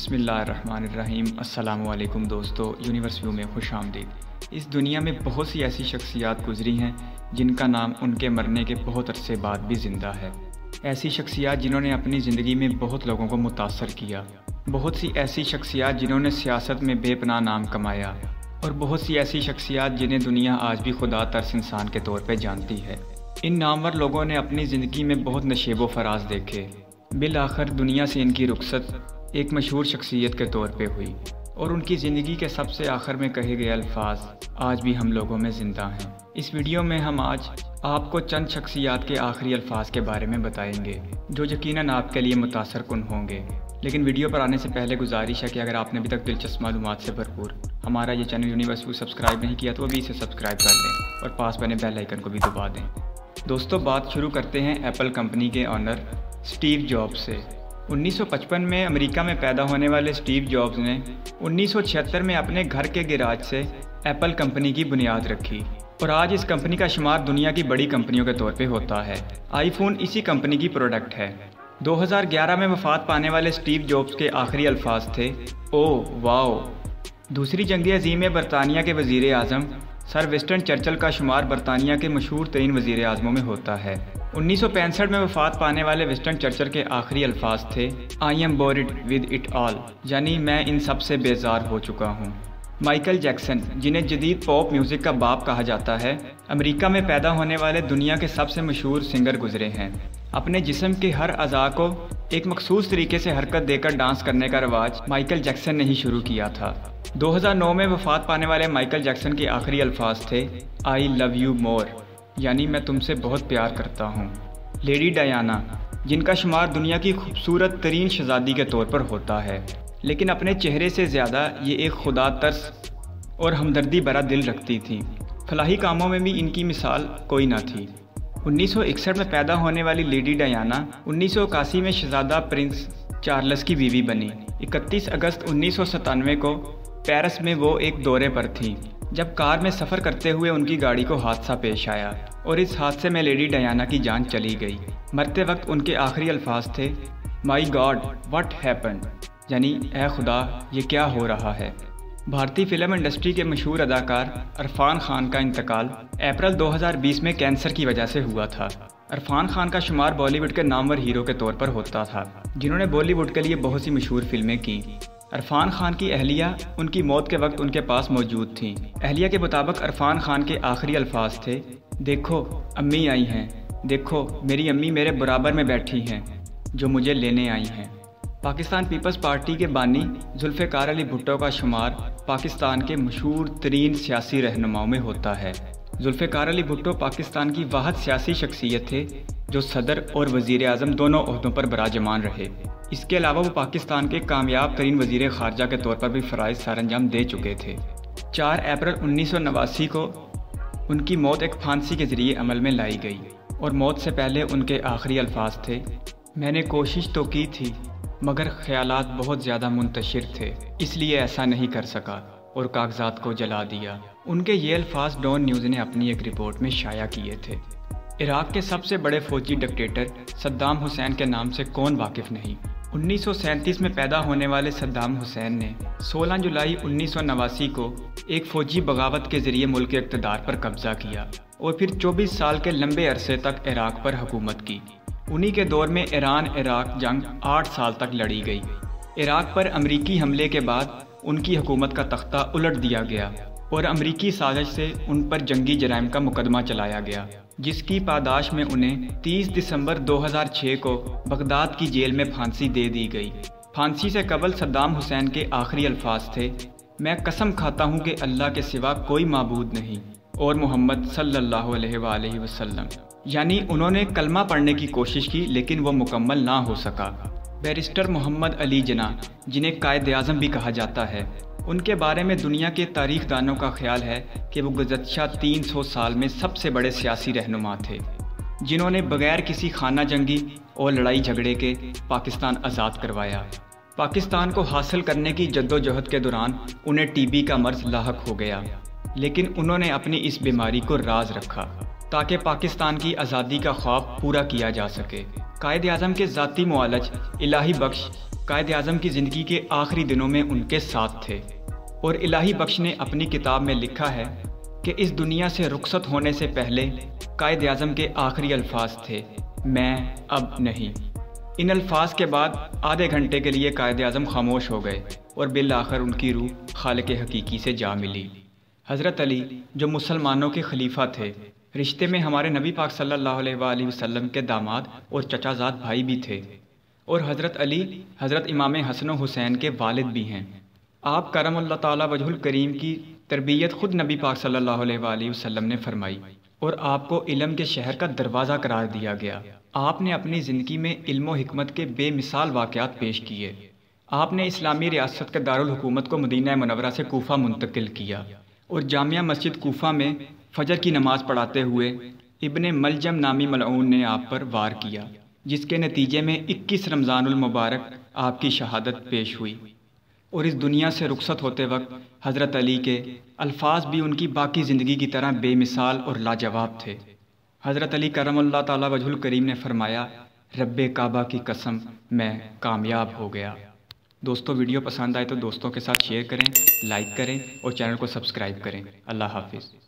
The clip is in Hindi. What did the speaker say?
बिस्मिल्लाहिर्रहमानिर्रहीम। अस्सलामुअलैकुम दोस्तों, यूनिवर्स व्यू में खुश आमदीद। इस दुनिया में बहुत सी ऐसी शख्सियात गुजरी हैं जिनका नाम उनके मरने के बहुत अरसे बाद भी ज़िंदा है। ऐसी शख्सियात जिन्होंने अपनी ज़िंदगी में बहुत लोगों को मुतासर किया। बहुत सी ऐसी शख्सियात जिन्होंने सियासत में बेपनाह नाम कमाया, और बहुत सी ऐसी शख्सियात जिन्हें दुनिया आज भी खुदा तर्स इंसान के तौर पर जानती है। इन नामवर लोगों ने अपनी ज़िंदगी में बहुत नशेबो फराज देखे। बिल आखिर दुनिया से इनकी रुखसत एक मशहूर शख्सियत के तौर पे हुई, और उनकी ज़िंदगी के सबसे आखिर में कहे गए अल्फाज आज भी हम लोगों में ज़िंदा हैं। इस वीडियो में हम आज आपको चंद शख्सियात के आखिरी अल्फाज के बारे में बताएंगे जो यकीनन आपके लिए मुतासर कुन होंगे। लेकिन वीडियो पर आने से पहले गुजारिश है कि अगर आपने अभी तक दिलचस्प मालूमात से भरपूर हमारा ये चैनल यूनिवर्स व्यू सब्सक्राइब नहीं किया तो अभी इसे सब्सक्राइब कर लें और पास बने बेल आइकन को भी दबा दें। दोस्तों, बात शुरू करते हैं एप्पल कंपनी के ऑनर स्टीव जॉब्स से। 1955 में अमेरिका में पैदा होने वाले स्टीव जॉब्स ने 1976 में अपने घर के गैराज से एप्पल कंपनी की बुनियाद रखी, और आज इस कंपनी का शुमार दुनिया की बड़ी कंपनियों के तौर पे होता है। आईफोन इसी कंपनी की प्रोडक्ट है। 2011 में वफात पाने वाले स्टीव जॉब्स के आखिरी अल्फाज थे, ओह वाओ। दूसरी जंग अज़ीम में बरतानिया के वज़ीर आज़म सर विंस्टन चर्चिल का शुमार बरतानिया के मशहूर तरीन वज़ीर आज़मों में होता है। 1965 में वफात पाने वाले विंस्टन चर्चिल के आखिरी अल्फाज थे, I am bored with it all, यानी मैं इन सब से बेजार हो चुका हूँ। माइकल जैक्सन, जिन्हें जदीद पॉप म्यूज़िक का बाप कहा जाता है, अमेरिका में पैदा होने वाले दुनिया के सबसे मशहूर सिंगर गुजरे हैं। अपने जिस्म के हर अज़ा को एक मखसूस तरीके से हरकत देकर डांस करने का रवाज माइकल जैक्सन ने ही शुरू किया था। 2009 में वफात पाने वाले माइकल जैक्सन के आखिरी अल्फाज थे, आई लव यू मोर, यानी मैं तुमसे बहुत प्यार करता हूँ। लेडी डायना, जिनका शुमार दुनिया की खूबसूरत तरीन शहज़ादी के तौर पर होता है, लेकिन अपने चेहरे से ज़्यादा ये एक खुदा तरस और हमदर्दी भरा दिल रखती थी। फलाही कामों में भी इनकी मिसाल कोई ना थी। 1961 में पैदा होने वाली लेडी डायना 1981 में शहज़ादा प्रिंस चार्ल्स की बीवी बनी। 31 अगस्त 1997 को पेरिस में वो एक दौरे पर थी जब कार में सफ़र करते हुए उनकी गाड़ी को हादसा पेश आया, और इस हादसे में लेडी डायना की जान चली गई। मरते वक्त उनके आखिरी अल्फाज थे, माई गॉड व्हाट हैपेंड, यानी ए खुदा ये क्या हो रहा है। भारतीय फिल्म इंडस्ट्री के मशहूर अदाकार इरफान खान का इंतकाल अप्रैल 2020 में कैंसर की वजह से हुआ था। इरफान खान का शुमार बॉलीवुड के नामवर हीरो के तौर पर होता था, जिन्होंने बॉलीवुड के लिए बहुत सी मशहूर फिल्में की। इरफान खान की अहलिया उनकी मौत के वक्त उनके पास मौजूद थी। अहलिया के मुताबिक इरफान खान के आखिरी अल्फाज थे, देखो अम्मी आई हैं, देखो मेरी अम्मी मेरे बराबर में बैठी हैं जो मुझे लेने आई हैं। पाकिस्तान पीपल्स पार्टी के बानी जुल्फ़िकार अली भुट्टो का शुमार पाकिस्तान के मशहूर तरीन सियासी रहनुमाओं में होता है। जुल्फ़िकार अली भुट्टो पाकिस्तान की वाहिद सियासी शख्सियत थे जो सदर और वज़ीर आज़म दोनों ओहदों पर बराजमान रहे। इसके अलावा वो पाकिस्तान के कामयाब तरीन वज़ीर ख़ारजा के तौर पर भी फ़राइज़ सरअंजाम दे चुके थे। 4 अप्रैल 1989 को उनकी मौत एक फांसी के ज़रिए अमल में लाई गई, और मौत से पहले उनके आखिरी अल्फाज थे, मैंने कोशिश तो की थी मगर ख़यालात बहुत ज़्यादा मुंतशिर थे, इसलिए ऐसा नहीं कर सका और कागजात को जला दिया। उनके ये अल्फाज डॉन न्यूज़ ने अपनी एक रिपोर्ट में शाया किए थे। इराक़ के सबसे बड़े फ़ौजी डिक्टेटर सद्दाम हुसैन के नाम से कौन वाकिफ़ नहीं। 1937 में पैदा होने वाले सद्दाम हुसैन ने 16 जुलाई 1989 को एक फ़ौजी बगावत के ज़रिए मुल्क के इक़्तिदार पर कब्ज़ा किया, और फिर 24 साल के लंबे अरसे तक इराक़ पर हुकूमत की। उन्हीं के दौर में ईरान इराक़ जंग 8 साल तक लड़ी गई। इराक़ पर अमरीकी हमले के बाद उनकी हुकूमत का तख्ता उलट दिया गया, और अमरीकी साजिश से उन पर जंगी जराइम का मुकदमा चलाया गया, जिसकी पादाश में उन्हें 30 दिसंबर 2006 को बगदाद की जेल में फांसी दे दी गई। फांसी से कबल सद्दाम हुसैन के आखिरी अल्फाज थे, मैं कसम खाता हूँ कि अल्लाह के सिवा कोई माबूद नहीं और मोहम्मद सल्लल्लाहु अलैहि वसल्लम, यानी उन्होंने कलमा पढ़ने की कोशिश की लेकिन वो मुकम्मल ना हो सका। बैरिस्टर मोहम्मद अली जिन्ना, जिन्हें कायद आज़म भी कहा जाता है, उनके बारे में दुनिया के तारीख दानों का ख्याल है कि वो गुज़श्ता 300 साल में सबसे बड़े सियासी रहनुमा थे, जिन्होंने बग़ैर किसी खाना जंगी और लड़ाई झगड़े के पाकिस्तान आज़ाद करवाया। पाकिस्तान को हासिल करने की जद्दोजहद के दौरान उन्हें टीबी का मर्ज़ लाहक हो गया, लेकिन उन्होंने अपनी इस बीमारी को राज रखा ताकि पाकिस्तान की आज़ादी का ख्वाब पूरा किया जा सके। कायद आज़म के ज़ाती मुआलज इलाही बख्श कायद आज़म की ज़िंदगी के आखिरी दिनों में उनके साथ थे। और इलाही बख्श ने अपनी किताब में लिखा है कि इस दुनिया से रुखसत होने से पहले कायद आज़म के आखिरी अल्फाज थे, मैं अब नहीं। इन अल्फाज के बाद आधे घंटे के लिए कायद आज़म खामोश हो गए और बिल आखिर उनकी रूह खालिक हकीकी से जा मिली। हज़रत अली जो मुसलमानों के खलीफा थे, रिश्ते में हमारे नबी पाक सल्लल्लाहु अलैहि वसल्लम के दामाद और चचाजाद भाई भी थे। और हज़रत अली हज़रत इमाम हसन हुसैन के वालिद भी हैं। आप करमल्लाहु ताला वजहुल करीम की तरबियत ख़ुद नबी पाक सल्लल्लाहु अलैहि वसल्लम ने फरमाई और आपको इल्म के शहर का दरवाज़ा करार दिया गया। आपने अपनी ज़िंदगी में इल्म व हिकमत के बेमिसाल वाक़यात पेश किए। आपने इस्लामी रियासत के दारुल हुकूमत को मदीना मुनव्वरा से कूफा मुंतकिल किया और जामिया मस्जिद कूफा में फ़जर की नमाज़ पढ़ाते हुए इब्ने मलजम नामी मलऊन ने आप पर वार किया, जिसके नतीजे में 21 रमज़ानुल मुबारक आपकी शहादत पेश हुई। और इस दुनिया से रुखसत होते वक्त हज़रत अली के अल्फाज भी उनकी बाकी ज़िंदगी की तरह बेमिसाल और लाजवाब थे। हज़रत अली करमल्लाहु ताला वजहुल करीम ने फरमाया, रब्बे काबा की कसम, मैं कामयाब हो गया। दोस्तों, वीडियो पसंद आए तो दोस्तों के साथ शेयर करें, लाइक करें और चैनल को सब्सक्राइब करें। अल्लाह हाफिज़।